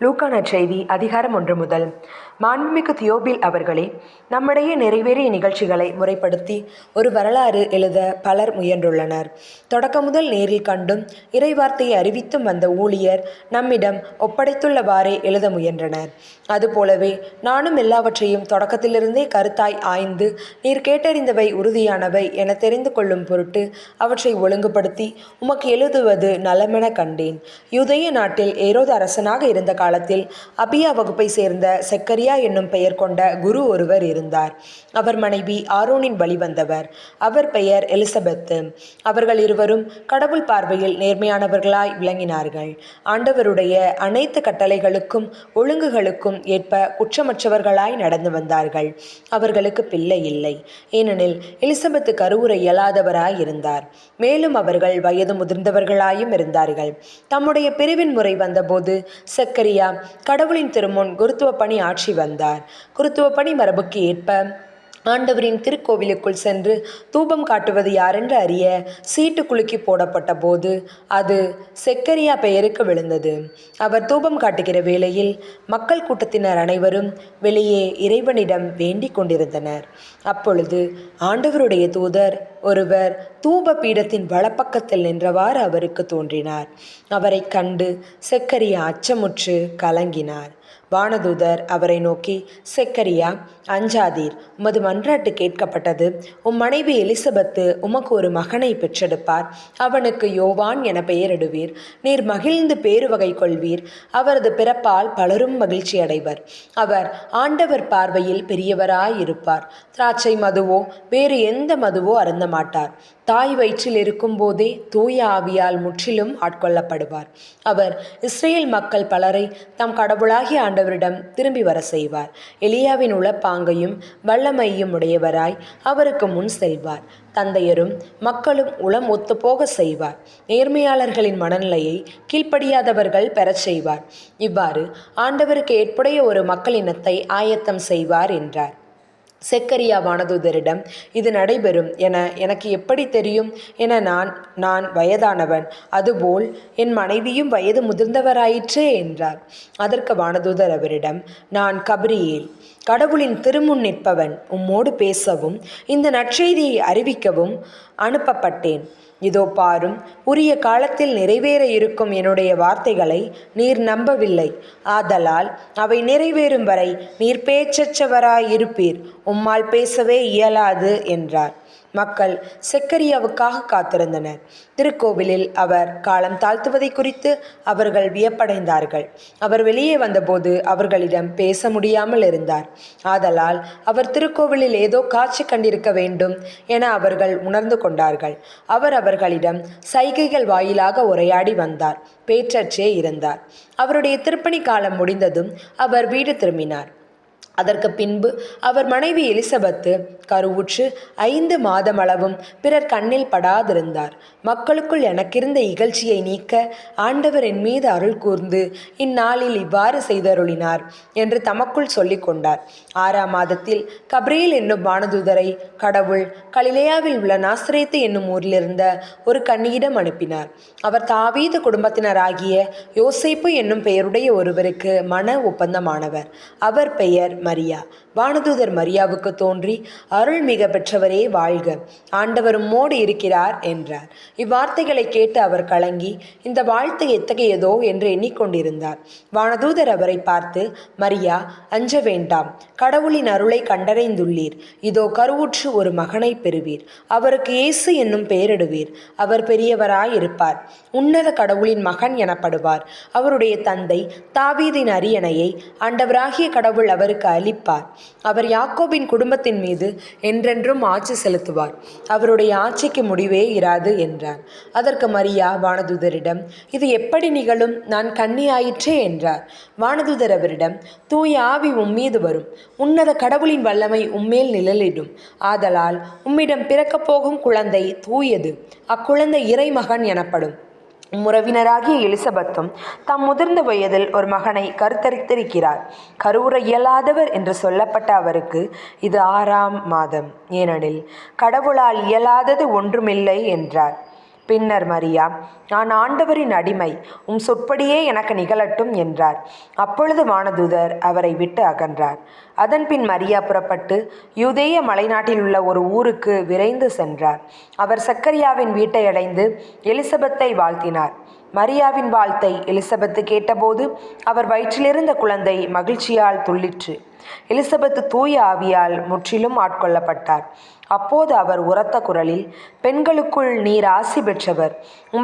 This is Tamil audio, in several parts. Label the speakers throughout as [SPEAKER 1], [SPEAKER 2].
[SPEAKER 1] லூக்கா நற்செய்தி அதிகாரம் 1 முதல். மாண்புமிகு தியோபில் அவர்களே, நம்முடைய நிறைவேறிய நிகழ்ச்சிகளை முறைப்படுத்தி ஒரு வரலாறு எழுத பலர் முயன்றுள்ளனர். தொடக்கம் முதல் நேரில் கண்டும் இறைவார்த்தையை அறிவித்தும் வந்த ஊழியர் நம்மிடம் ஒப்படைத்துள்ளவாறே எழுத முயன்றனர். அதுபோலவே நானும் எல்லாவற்றையும் தொடக்கத்திலிருந்தே கருத்தாய் ஆய்ந்து நீர் கேட்டறிந்தவை உறுதியானவை என தெரிந்து கொள்ளும் பொருட்டு அவற்றை ஒழுங்குபடுத்தி உமக்கு எழுதுவது நலமென கண்டேன். யூதேய நாட்டில் ஏரோது அரசனாக இருந்த காலத்தில் அபியா வகுப்பை சேர்ந்த செக்கரியா என்னும் பெயர் கொண்ட குரு ஒருவர் இருந்தார். அவர் மனைவி ஆரோனின் வழிவந்தவர். அவர் பெயர் எலிசபெத்து. அவர்கள் இருவரும் கடவுள் பார்வையில் நேர்மையானவர்களாய் விளங்கினார்கள். ஆண்டவருடைய அனைத்து கட்டளைகளுக்கும் ஒழுங்குகளுக்கும் ஏற்ப குற்றமற்றவர்களாய் நடந்து வந்தார்கள். அவர்களுக்கு பிள்ளை இல்லை, ஏனெனில் எலிசபெத்து கருவுற இயலாதவராய் இருந்தார். மேலும் அவர்கள் வயது முதிர்ந்தவர்களாயும் இருந்தார்கள். தம்முடைய பிரிவின் முறை வந்தபோது செக்கரியா கடவுளின் திருமுன் குருத்துவ பணி ஆற்றி வந்தார். குருத்துவ பணி மரபுக்கு ஏற்ப ஆண்டவரின் திருக்கோவிலுக்குள் சென்று தூபம் காட்டுவது யாரென்று அறிய சீட்டு குலுக்கி போடப்பட்ட போது அது செக்கரியா பெயருக்கு விழுந்தது. அவர் தூபம் காட்டுகிற வேளையில் மக்கள் கூட்டத்தினர் அனைவரும் வெளியே இறைவனிடம் வேண்டிக் கொண்டிருந்தனர். அப்பொழுது ஆண்டவருடைய தூதர் ஒருவர் தூப பீடத்தின் வலப்பக்கத்தில் நின்றவாறு அவருக்கு தோன்றினார். அவரை கண்டு செக்கரியா அச்சமுற்று கலங்கினார். வானதூதர் அவரை நோக்கி, செக்கரியா, அஞ்சாதீர், உமது மன்றாட்டு கேட்கப்பட்டது. உம் மனைவி எலிசபெத்து உமக்கு ஒரு மகனை பெற்றெடுப்பார். அவனுக்கு யோவான் என பெயரிடுவீர். நீர் மகிழ்ந்து பேருவகை கொள்வீர். அவரது பிறப்பால் பலரும் மகிழ்ச்சி அடைவர். அவர் ஆண்டவர் பார்வையில் பெரியவராயிருப்பார். திராட்சை மதுவோ வேறு எந்த மதுவோ அருந்த மாட்டார். தாய் வயிற்றில் இருக்கும் போதே தூய ஆவியால் முற்றிலும் ஆட்கொள்ளப்படுவார். அவர் இஸ்ரேல் மக்கள் பலரை தம் கடவுளாகிய ஆண்டவரிடம் திரும்பி வர செய்வார். எலியாவின் உளப்பாங்கையும் வல்லமையும் உடையவராய் அவருக்கு முன் செல்வார். தந்தையரும் மக்களும் உளம் ஒத்து போக செய்வார். நேர்மையாளர்களின் மனநிலையை கீழ்ப்படியாதவர்கள் பெறச் செய்வார். இவ்வாறு ஆண்டவருக்கு ஏற்புடைய ஒரு மக்களினத்தை ஆயத்தம் செய்வார் என்றார். செக்கரியா வானதூதரிடம், இது நடைபெறும் என எனக்கு எப்படி தெரியும் என நான் வயதானவன், அதுபோல் என் மனைவியும் வயது முதிர்ந்தவராயிற்றே என்றார். அதற்கு வானதூதர் அவரிடம், நான் கபிரியேல், கடவுளின் திருமுன் நிற்பவன். உம்மோடு பேசவும் இந்த நற்செய்தியை அறிவிக்கவும் அனுப்பப்பட்டேன். இதோ பாரும், உரிய காலத்தில் நிறைவேற இருக்கும் என்னுடைய வார்த்தைகளை நீர் நம்பவில்லை. ஆதலால் அவை நிறைவேறும் வரை நீர் பேச்சற்றவராயிருப்பீர். உம்மால் பேசவே இயலாது என்றார். மக்கள் செக்கரியாவுக்காக காத்திருந்தனர். திருக்கோவிலில் அவர் காலம் தாழ்த்துவதை குறித்து அவர்கள் வியப்படைந்தார்கள். அவர் வெளியே வந்தபோது அவர்களிடம் பேச முடியாமல் இருந்தார். ஆதலால் அவர் திருக்கோவிலில் ஏதோ காட்சி கண்டிருக்க வேண்டும் என அவர்கள் உணர்ந்து கொண்டார்கள். அவர் அவர்களிடம் சைகைகள் வாயிலாக உரையாடி வந்தார். பேற்றற்றே இருந்தார். அவருடைய திருப்பணி காலம் முடிந்ததும் அவர் வீடு திரும்பினார். அதற்கு பின்பு அவர் மனைவி எலிசபெத்து கருவுற்று 5 மாதமளவும் பிறர் கண்ணில் படாதிருந்தார். மக்களுக்குள் எனக்கிருந்த இகழ்ச்சியை நீக்க ஆண்டவர் என் மீது அருள் கூர்ந்து இந்நாளில் இவ்வாறு செய்தருளினார் என்று தமக்குள் சொல்லிக் கொண்டார். 6ஆம் மாதத்தில் கபிரியேல் என்னும் வானதூதரை கடவுள் கலிலேயாவில் உள்ள நாசரேத்து என்னும் ஊரிலிருந்த ஒரு கன்னியிடம் அனுப்பினார். அவர் தாவீது குடும்பத்தினராகிய யோசேப்பு என்னும் பெயருடைய ஒருவருக்கு மன ஒப்பந்தமானவர். அவர் பெயர் மரியா. வானதூதர் மரியாவுக்கு தோன்றி, அருள் மிக பெற்றவரே வாழ்க, ஆண்டவர் உம்மோடு இருக்கிறார் என்றார். இவ்வார்த்தைகளை கேட்டு அவர் கலங்கி இந்த வாழ்த்து எத்தகையதோ என்று எண்ணிக்கொண்டிருந்தார். வானதூதர் அவரை பார்த்து, மரியா, அஞ்ச வேண்டாம், கடவுளின் அருளை கண்டடைந்துள்ளீர். இதோ கருவுற்று ஒரு மகனை பெறுவீர். அவருக்கு இயேசு என்னும் பெயரிடுவீர். அவர் பெரியவராயிருப்பார். உன்னத கடவுளின் மகன் எனப்படுவார். அவருடைய தந்தை தாவீதின் அரியணையை ஆண்டவராகிய கடவுள் அவருக்கு அளிப்பார். அவர் யாக்கோபின் குடும்பத்தின் மீது என்றென்றும் ஆட்சி செலுத்துவார். அவருடைய ஆட்சிக்கு முடிவே இராது என்றார். அதற்கு மரியா வானதூதரிடம், இது எப்படி நிகழும்? நான் கன்னியாயிற்றே என்றார். வானதூதர் அவரிடம், தூய ஆவி உம்மீது வரும். உன்னத கடவுளின் வல்லமை உம்மேல் நிழலிடும். ஆதலால் உம்மிடம் பிறக்கப் போகும் குழந்தை தூயது. அக்குழந்தை இறைமகன் எனப்படும். உறவினராகிய எலிசபெத்தும் தம் முதிர்ந்த வயதில் ஒரு மகனை கருத்தரித்திருக்கிறார். கருவுற இயலாதவர் என்று சொல்லப்பட்ட அவருக்கு இது 6ஆம் மாதம், ஏனெனில் கடவுளால் இயலாதது ஒன்றுமில்லை என்றார். பின்னர் மரியா, நான் ஆண்டவரின் அடிமை, சொற்படியே எனக்கு நிகழட்டும் என்றார். அப்பொழுது வானதூதர் அவரை விட்டு அகன்றார். அதன்பின் மரியா புறப்பட்டு யூதேய மலைநாட்டில் உள்ள ஒரு ஊருக்கு விரைந்து சென்றார். அவர் சக்கரியாவின் வீட்டை அடைந்து எலிசபெத்தை வாழ்த்தினார். மரியாவின் வாழ்த்தை எலிசபெத்து கேட்டபோது அவர் வயிற்றிலிருந்த குழந்தை மகிழ்ச்சியால் துள்ளிற்று. எலிசபெத்து தூய ஆவியால் முற்றிலும் ஆட்கொள்ளப்பட்டார். அப்போது அவர் உரத்த குரலில், பெண்களுக்குள் நீர் ஆசி பெற்றவர்,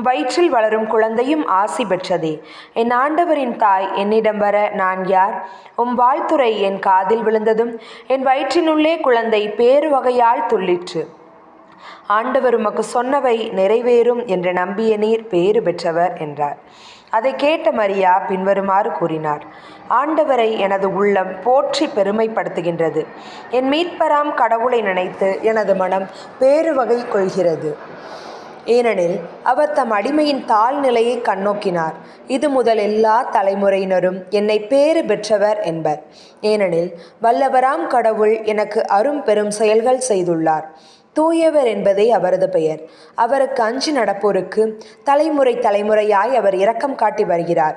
[SPEAKER 1] வயிற்றில் வளரும் குழந்தையும் ஆசி பெற்றதே. என் ஆண்டவரின் தாய் என்னிடம் வர நான் யார்? வாழ்த்துரை என் காதில் விழுந்ததும் என் வயிற்றினுள்ளே குழந்தை பேறு வகையால் துள்ளிற்று. ஆண்டவர் உமக்கு சொன்னவை நிறைவேறும் என்று நம்பிய நீர் பேறு பெற்றவர் என்றார். அதை கேட்ட மரியா பின்வருமாறு கூறினார்: ஆண்டவரை எனது உள்ளம் போற்றி பெருமைப்படுத்துகின்றது. என் மீட்பராம் கடவுளை நினைத்து எனது மனம் பேறு வகை கொள்கிறது. ஏனெனில் அவர் தம் அடிமையின் தாழ்நிலையை கண்ணோக்கினார். இது முதல் எல்லா தலைமுறையினரும் என்னை பேறு பெற்றவர் என்பர். ஏனெனில் வல்லவராம் கடவுள் எனக்கு அரும் பெரும் செயல்கள் செய்துள்ளார். தூயவர் என்பதே அவரது பெயர். அவருக்கு அஞ்சி நடப்போருக்கு தலைமுறை தலைமுறையாய் அவர் இரக்கம் காட்டி வருகிறார்.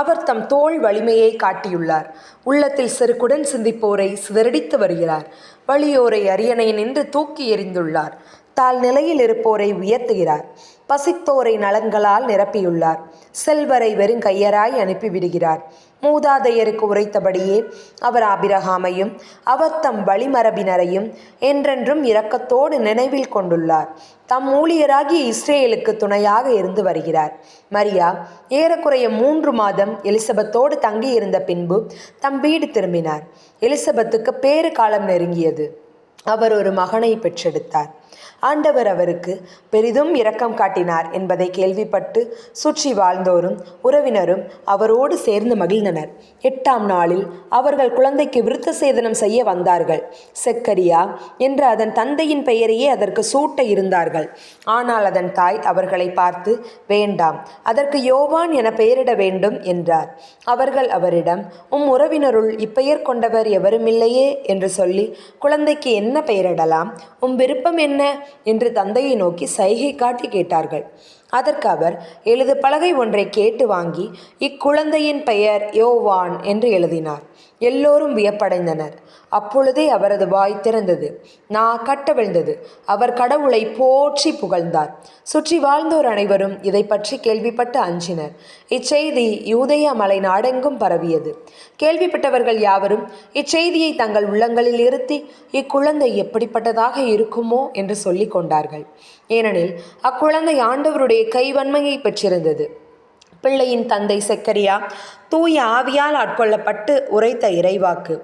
[SPEAKER 1] அவர் தம் தோள் வலிமையை காட்டியுள்ளார். உள்ளத்தில் செருக்குடன் சிந்திப்போரை சிதறடித்து வருகிறார். வலியோரை அரியணை நின்று தூக்கி எறிந்துள்ளார். தாழ் நிலையில் இருப்போரை உயர்த்துகிறார். பசித்தோரை நலன்களால் நிரப்பியுள்ளார். செல்வரை வெறுங்கையராய் அனுப்பிவிடுகிறார். மூதாதையருக்கு உரைத்தபடியே அவர் ஆபிரகாமையும் அவர் தம் வழிமரபினரையும் என்றென்றும் இரக்கத்தோடு நினைவில் கொண்டுள்ளார். தம் ஊழியராகிய இஸ்ரேலுக்கு துணையாக இருந்து வருகிறார். மரியா ஏறக்குறைய 3 மாதம் எலிசபெத்தோடு தங்கியிருந்த பின்பு தம் வீடு திரும்பினார். எலிசபெத்துக்கு பேறு காலம் நெருங்கியது. அவர் ஒரு மகனை பெற்றெடுத்தார். ஆண்டவர் அவருக்கு பெரிதும் இரக்கம் காட்டினார் என்பதை கேள்விப்பட்டு சுற்றி வாழ்ந்தோரும் உறவினரும் அவரோடு சேர்ந்து மகிழ்ந்தனர். 8ஆம் நாளில் அவர்கள் குழந்தைக்கு விருத்த சேதனம் செய்ய வந்தார்கள். செக்கரியா என்ற அதன் தந்தையின் பெயரையே அதற்கு சூட்ட இருந்தார்கள். ஆனால் அதன் தாய் அவர்களை பார்த்து, வேண்டாம், அதற்கு யோவான் என பெயரிட வேண்டும் என்றார். அவர்கள் அவரிடம், உறவினருள் இப்பெயர் கொண்டவர் எவருமில்லையே என்று சொல்லி, குழந்தைக்கு என்ன பெயரிடலாம்? விருப்பம் என்ன என்று தந்தையை நோக்கி சைகை காட்டி கேட்டார்கள். அதற்கு அவர் எழுது பலகை ஒன்றை கேட்டு வாங்கி இக்குழந்தையின் பெயர் யோவான் என்று எழுதினார். எல்லோரும் வியப்படைந்தனர். அப்பொழுதே அவரது வாய் திறந்தது, கட்டவிழ்ந்தது. அவர் கடவுளை போற்றி புகழ்ந்தார். சுற்றி வாழ்ந்தோர் அனைவரும் இதை பற்றி கேள்விப்பட்டு அஞ்சினர். இச்செய்தி யூதேயா மலை நாடெங்கும் பரவியது. கேள்விப்பட்டவர்கள் யாவரும் இச்செய்தியை தங்கள் உள்ளங்களில் இருத்தி, இக்குழந்தை எப்படிப்பட்டதாக இருக்குமோ என்று சொல்லி கொண்டார்கள். ஏனெனில் அக்குழந்தை ஆண்டவருடைய கைவன்மையை பெற்றிருந்தது. பிள்ளையின் தந்தை செக்கரியா தூய ஆவியால் ஆட்கொள்ளப்பட்டு உரைத்த இறைவாக்கு: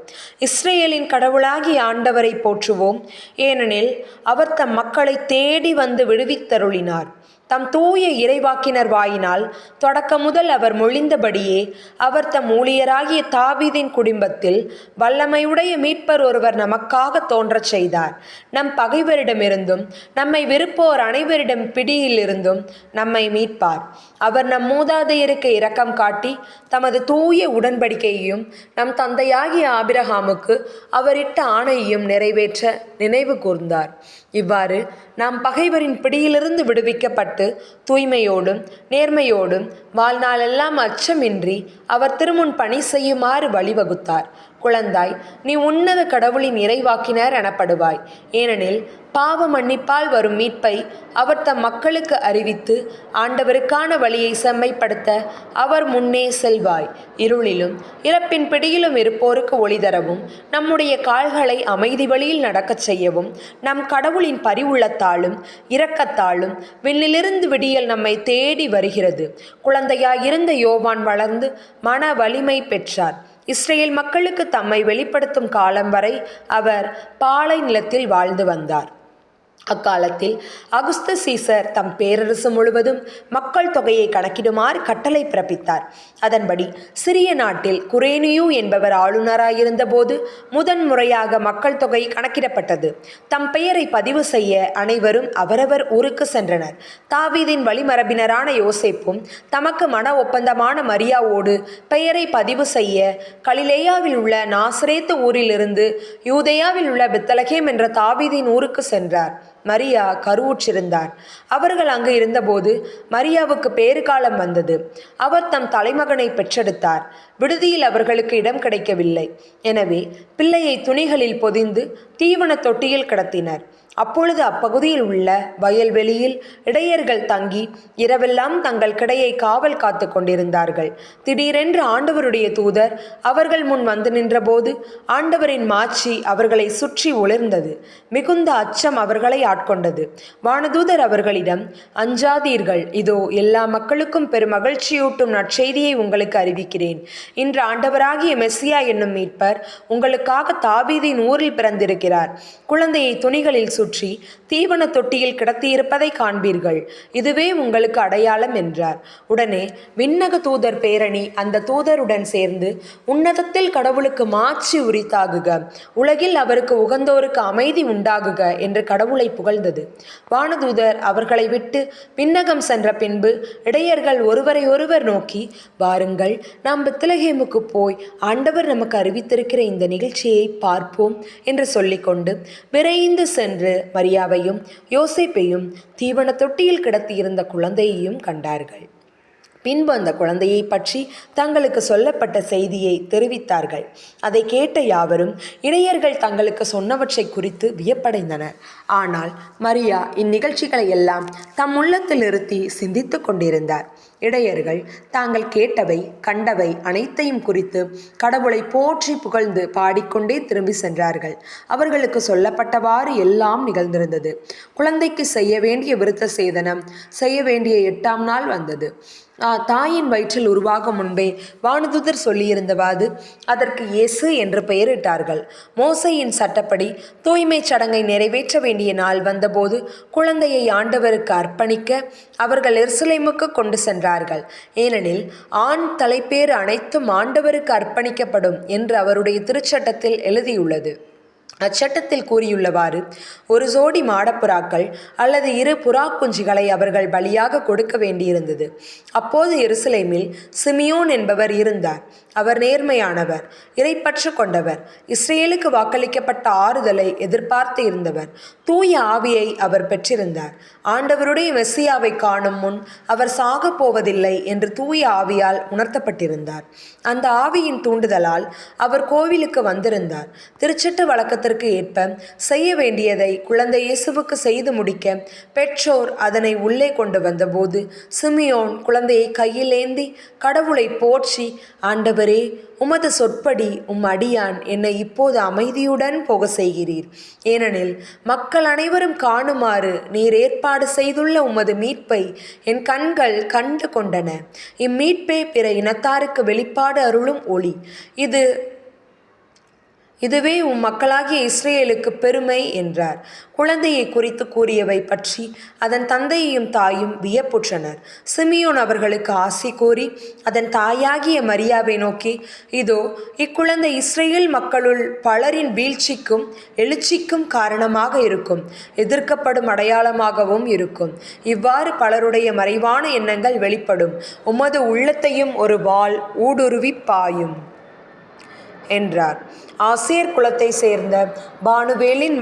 [SPEAKER 1] இஸ்ரேலின் கடவுளாகிய ஆண்டவரை போற்றுவோம், ஏனெனில் அவர் தம் மக்களை தேடி வந்து விடுவித்தருளினார். தம் தூய இறைவாக்கினர் வாயினால் தொடக்க முதல் அவர் மொழிந்தபடியே அவர் தம் ஊழியராகிய தாவீதின் குடும்பத்தில் வல்லமையுடைய மீட்பர் ஒருவர் நமக்காக தோன்றச் செய்தார். நம் பகைவரிடமிருந்தும் நம்மை வெறுப்போர் அனைவரிடம் பிடியிலிருந்தும் நம்மை மீட்பார். அவர் நம் மூதாதையருக்கு இரக்கம் காட்டி தமது தூய உடன்படிக்கையையும் நம் தந்தையாகிய ஆபிரகாமுக்கு அவரிட்ட ஆணையையும் நிறைவேற்ற நினைவு கூர்ந்தார். இவ்வாறு நாம் பகைவரின் பிடியிலிருந்து விடுவிக்கப்பட்டு தூய்மையோடும் நேர்மையோடும் வாழ்நாளெல்லாம் அச்சமின்றி அவர் திருமுன் பணி செய்யுமாறு வழிவகுத்தார். குழந்தாய், நீ உன்னத கடவுளின் இறைவாக்கினர் எனப்படுவாய். ஏனெனில் பாவ மன்னிப்பால் வரும் மீட்பை அவர் தம் மக்களுக்கு அறிவித்து ஆண்டவருக்கான வழியை செம்மைப்படுத்த அவர் முன்னே செல்வாய். இருளிலும் இறப்பின் பிடியிலும் இருப்போருக்கு ஒளி தரவும் நம்முடைய கால்களை அமைதி வழியில் நடக்கச் செய்யவும் நம் கடவுளின் பரிவுள்ளத்தாலும் இரக்கத்தாலும் விண்ணிலிருந்து விடியல் நம்மை தேடி வருகிறது. குழந்தையாயிருந்த யோவான் வளர்ந்து மன வலிமை பெற்றார். இஸ்ரேல் மக்களுக்கு தம்மை வெளிப்படுத்தும் காலம் வரை அவர் பாலை நிலத்தில் வாழ்ந்து வந்தார். அக்காலத்தில் அகுஸ்து சீசர் தம் பேரரசு முழுவதும் மக்கள் தொகையை கணக்கிடுமாறு கட்டளை பிறப்பித்தார். அதன்படி சிறிய நாட்டில் குரேனியு என்பவர் ஆளுநராயிருந்தபோது முதன்முறையாக மக்கள் தொகை கணக்கிடப்பட்டது. தம் பெயரை பதிவு செய்ய அனைவரும் அவரவர் ஊருக்கு சென்றனர். தாவீதின் வழிமரபினரான யோசேப்பும் தமக்கு மன ஒப்பந்தமான மரியாவோடு பெயரை பதிவு செய்ய கலிலேயாவில் உள்ள நாசரேத்து ஊரிலிருந்து யூதேயாவில் உள்ள பெத்லகேம் என்ற தாவீதின் ஊருக்கு சென்றார். மரியா கருவுற்றிருந்தார். அவர்கள் அங்கு இருந்தபோது மரியாவுக்கு பேறுகாலம் வந்தது. அவர் தம் தலைமகனை பெற்றெடுத்தார். விடுதியில் அவர்களுக்கு இடம் கிடைக்கவில்லை. எனவே பிள்ளையை துணிகளில் பொதிந்து தீவன தொட்டியில் கிடத்தினர். அப்பொழுது அப்பகுதியில் உள்ள வயல்வெளியில் இடையர்கள் தங்கி இரவெல்லாம் தங்கள் கிடையை காவல் காத்து கொண்டிருந்தார்கள். திடீரென்று ஆண்டவருடைய தூதர் அவர்கள் முன் வந்து நின்றபோது ஆண்டவரின் மாட்சி அவர்களை சுற்றி ஒளிர்ந்தது. மிகுந்த அச்சம் அவர்களை ஆட்கொண்டது. வானதூதர் அவர்களிடம், அஞ்சாதீர்கள், இதோ எல்லா மக்களுக்கும் பெருமகிழ்ச்சியூட்டும் நற்செய்தியை உங்களுக்கு அறிவிக்கிறேன். இன்று ஆண்டவராகிய மெஸ்ஸியா என்னும் மீட்பர் உங்களுக்காக தாவீதின் ஊரில் பிறந்திருக்கிறார். குழந்தையை துணிகளில் சுற்றி தீவன தொட்டியில் கிடத்தியிருப்பதை காண்பீர்கள். இதுவே உங்களுக்கு அடையாளம் என்றார். உடனே விண்ணக தூதர் பேரணி அந்த தூதருடன் சேர்ந்து, உன்னதத்தில் கடவுளுக்கு மாட்சி உரித்தாகுக, உலகில் அவருக்கு உகந்தோருக்கு அமைதி உண்டாகுக என்று கடவுளை புகழ்ந்தது. வானதூதர் அவர்களை விட்டு விண்ணகம் சென்ற பின்பு இடையர்கள் ஒருவரை ஒருவர் நோக்கி, வாருங்கள், நாம் பெத்லகேமுக்கு போய் ஆண்டவர் நமக்கு அறிவித்திருக்கிற இந்த நிகழ்ச்சியை பார்ப்போம் என்று சொல்லிக்கொண்டு விரைந்து சென்று மரியாவையும் யோசேப்பையும் தீவன தொட்டியில் கிடத்தியிருந்த குழந்தையையும் கண்டார்கள். பின்பு அந்த குழந்தையை பற்றி தங்களுக்கு சொல்லப்பட்ட செய்தியை தெரிவித்தார்கள். அதை கேட்ட யாவரும் இடையர்கள் தங்களுக்கு சொன்னவற்றை குறித்து வியப்படைந்தனர். ஆனால் மரியா இந்நிகழ்ச்சிகளை எல்லாம் தம் உள்ளத்தில் நிறுத்தி சிந்தித்து கொண்டிருந்தார். இடையர்கள் தாங்கள் கேட்டவை கண்டவை அனைத்தையும் குறித்து கடவுளை போற்றி புகழ்ந்து பாடிக்கொண்டே திரும்பி சென்றார்கள். அவர்களுக்கு சொல்லப்பட்டவாறு எல்லாம் நிகழ்ந்திருந்தது. குழந்தைக்கு செய்ய வேண்டிய விருத்த சேதனம் செய்ய வேண்டிய 8ஆம் நாள் வந்தது. தாயின் வயிற்றில் உருவாகும் முன்பே வானதுதர் சொல்லியிருந்தவாது அதற்கு இயேசு என்று பெயரிட்டார்கள். மோசையின் சட்டப்படி தூய்மை சடங்கை நிறைவேற்ற வேண்டிய நாள் வந்தபோது குழந்தையை ஆண்டவருக்கு அர்ப்பணிக்க அவர்கள் எருசலேமுக்கு கொண்டு சென்றார்கள். ஏனெனில் ஆண் தலைப்பேறு அனைத்தும் ஆண்டவருக்கு அர்ப்பணிக்கப்படும் என்று அவருடைய திருச்சட்டத்தில் எழுதியுள்ளது. அச்சட்டத்தில் கூறியுள்ளவாறு ஒரு ஜோடி மாடப்புறாக்கள் அல்லது 2 புறா குஞ்சுகளை அவர்கள் பலியாக கொடுக்க வேண்டியிருந்தது. அப்போது எருசலேமில் சிமியோன் என்பவர் இருந்தார். அவர் நேர்மையானவர், இறைப்பற்று கொண்டவர், இஸ்ரேலுக்கு வாக்களிக்கப்பட்ட ஆறுதலை எதிர்பார்த்து இருந்தவர். தூய ஆவியை அவர் பெற்றிருந்தார். ஆண்டவருடைய மெஸ்ஸியாவை காணும் முன் அவர் சாகப் போவதில்லை என்று தூய ஆவியால் உணர்த்தப்பட்டிருந்தார். அந்த ஆவியின் தூண்டுதலால் அவர் கோவிலுக்கு வந்திருந்தார். திருச்சட்ட வழக்கத்திற்கு ஏற்ப செய்ய வேண்டியதை குழந்தை இயேசுவுக்கு செய்து முடிக்க பெற்றோர் அதனை உள்ளே கொண்டு வந்தபோது சிமியோன் குழந்தையை கையில் ஏந்தி கடவுளை போற்றி, ஆண்டவரே, உமது சொற்படி உம் அடியான் என்னை இப்போது அமைதியுடன் போக செய்கிறீர். ஏனெனில் மக்கள் அனைவரும் காணுமாறு நீர் ஏற்பாடு செய்துள்ள உமது மீட்பை என் கண்கள் கண்டு கொண்டன. இம்மீட்பே பிற இனத்தாருக்கு வெளிப்பாடு அருளும் ஒளி. இதுவே உம் மக்களாகிய இஸ்ரேலுக்கு பெருமை என்றார். குழந்தையை குறித்து கூறியவை பற்றி அதன் தந்தையையும் தாயும் வியப்புற்றனர். சிமியோன் அவர்களுக்கு ஆசி கூறி அதன் தாயாகிய மரியாவை நோக்கி, இதோ இக்குழந்தை இஸ்ரேல் மக்களுள் பலரின் வீழ்ச்சிக்கும் எழுச்சிக்கும் காரணமாக இருக்கும், எதிர்க்கப்படும் அடையாளமாகவும் இருக்கும். இவ்வாறு பலருடைய மறைவான எண்ணங்கள் வெளிப்படும். உமது உள்ளத்தையும் ஒரு வாள் ஊடுருவி பாயும் என்றார். ஆசேர் குலத்தை சேர்ந்த பானுவேலின்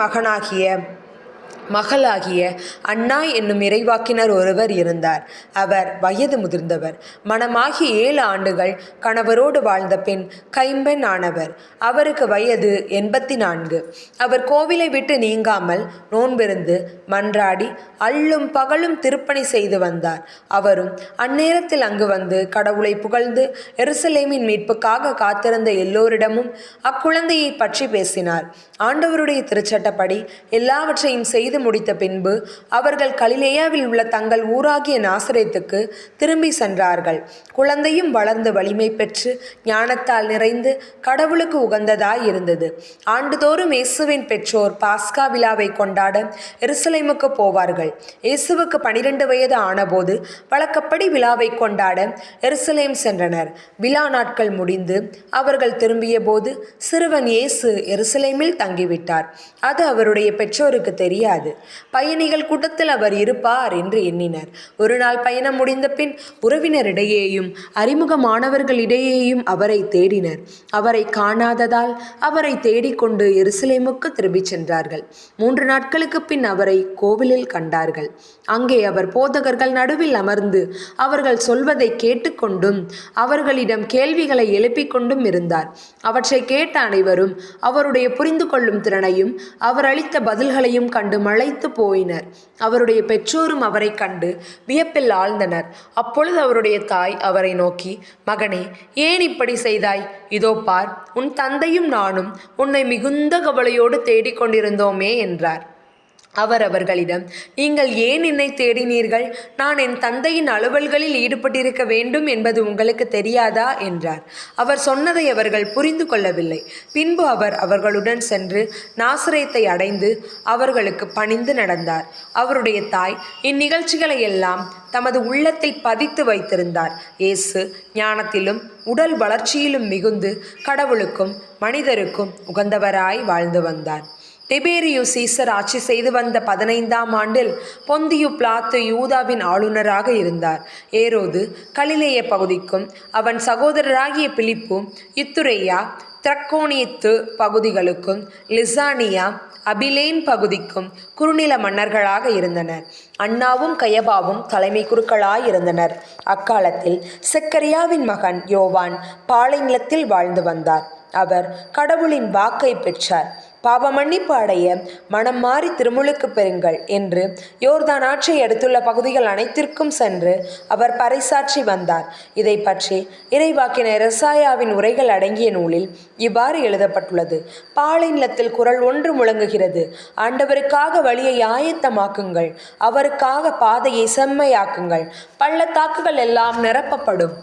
[SPEAKER 1] மகளாகிய அன்னா என்னும் இறைவாக்கினர் ஒருவர் இருந்தார். அவர் வயது முதிர்ந்தவர். மணமாகி 7 ஆண்டுகள் கணவரோடு வாழ்ந்த பின் கைம்பெண் ஆனவர். அவருக்கு வயது 84. அவர் கோவிலை விட்டு நீங்காமல் நோன்பிருந்து மன்றாடி அல்லும் பகலும் திருப்பணி செய்து வந்தார். அவரும் அந்நேரத்தில் அங்கு வந்து கடவுளை புகழ்ந்து எருசலேமின் மீட்புக்காக காத்திருந்த எல்லோரிடமும் அக்குழந்தையை பற்றி பேசினார். ஆண்டவருடைய திருச்சட்டப்படி எல்லாவற்றையும் செய்து முடித்த பின்பு அவர்கள் கலிலேயாவில் உள்ள தங்கள் ஊராகிய நாசரேத்துக்கு திரும்பி சென்றார்கள். குழந்தையும் வளர்ந்து வலிமை பெற்று ஞானத்தால் நிறைந்து கடவுளுக்கு உகந்ததாய் இருந்தது. ஆண்டுதோறும் இயேசுவின் பெற்றோர் பாஸ்கா விழாவை கொண்டாட எருசலேமுக்கு போவார்கள். இயேசுவுக்கு 12 வயது ஆனபோது வழக்கப்படி விழாவை கொண்டாட எருசலேம் சென்றனர். விழா நாட்கள் முடிந்து அவர்கள் திரும்பிய போது சிறுவன் இயேசு எருசலேமில் தங்கிவிட்டார். அது அவருடைய பெற்றோருக்கு தெரியாது. முடியாது. பயணிகள் கூட்டத்தில் அவர் இருப்பார் என்று எண்ணினர். ஒரு நாள் பயணம் முடிந்த பின் உறவினரிடையேயும் அறிமுகமானவர்களிடையேயும் அவரை தேடினர். அவரை காணாததால் அவரை தேடிக்கொண்டு எருசலேமுக்கு திரும்பிச் சென்றார்கள். 3 நாட்களுக்கு பின் அவரை கோவிலில் கண்டார்கள். அங்கே அவர் போதகர்கள் நடுவில் அமர்ந்து அவர்கள் சொல்வதை கேட்டுக்கொண்டும் அவர்களிடம் கேள்விகளை எழுப்பிக் கொண்டும் இருந்தார். அவற்றை கேட்ட அனைவரும் அவருடைய புரிந்து கொள்ளும் திறனையும் அவர் அளித்த பதில்களையும் கண்டு மலைத்து போயினர். அவருடைய பெற்றோரும் அவரை கண்டு வியப்பில் ஆழ்ந்தனர். அப்பொழுது அவருடைய தாய் அவரை நோக்கி, மகனே, ஏன் இப்படி செய்தாய்? இதோ பார், உன் தந்தையும் நானும் உன்னை மிகுந்த கவலையோடு தேடிக்கொண்டிருந்தோமே என்றார். அவர் அவர்களிடம், நீங்கள் ஏன் என்னை தேடினீர்கள்? நான் என் தந்தையின் அலுவல்களில் ஈடுபட்டிருக்க வேண்டும் என்பது உங்களுக்கு தெரியாதா என்றார். அவர் சொன்னதை அவர்கள் புரிந்து கொள்ளவில்லை. பின்பு அவர் அவர்களுடன் சென்று நாசரேத்தை அடைந்து அவர்களுக்கு பணிந்து நடந்தார். அவருடைய தாய் இந்நிகழ்ச்சிகளை எல்லாம் தமது உள்ளத்தில் பதித்து வைத்திருந்தார். இயேசு ஞானத்திலும் உடல் வளர்ச்சியிலும் மிகுந்து கடவுளுக்கும் மனிதருக்கும் உகந்தவராய் வாழ்ந்து வந்தார். திபேரியு சீசர் ஆட்சி செய்து வந்த 15ஆம் ஆண்டில் பொந்தியு பிலாத்து யூதாவின் ஆளுநராக இருந்தார். ஏரோது கலிலேய பகுதிக்கும் அவன் சகோதரராகிய பிலிப்பு இத்துரேயா திரக்கோனியத்து பகுதிகளுக்கும் லிசானியா அபிலேன் பகுதிக்கும் குறுநில மன்னர்களாக இருந்தனர். அன்னாவும் கயபாவும் தலைமை குருக்களாய் இருந்தனர். அக்காலத்தில் செக்கரியாவின் மகன் யோவான் பாலைநிலத்தில் வாழ்ந்து வந்தார். அவர் கடவுளின் வாக்கை பெற்றார். பாவ மன்னிப்பு அடைய மனம் மாறி திருமுழுக்கு பெறுங்கள் என்று யோர்தான் ஆற்றை அடுத்துள்ள பகுதிகள் அனைத்திற்கும் சென்று அவர் பறைசாற்றி வந்தார். இதை பற்றி இறைவாக்கினர் எசாயாவின் உரைகள் அடங்கிய நூலில் இவ்வாறு எழுதப்பட்டுள்ளது. பாலைநிலத்தில் குரல் ஒன்று முழங்குகிறது, ஆண்டவருக்காக வழியை ஆயத்தமாக்குங்கள், அவருக்காக பாதையை செம்மையாக்குங்கள். பள்ளத்தாக்குகள் எல்லாம் நிரப்பப்படும்,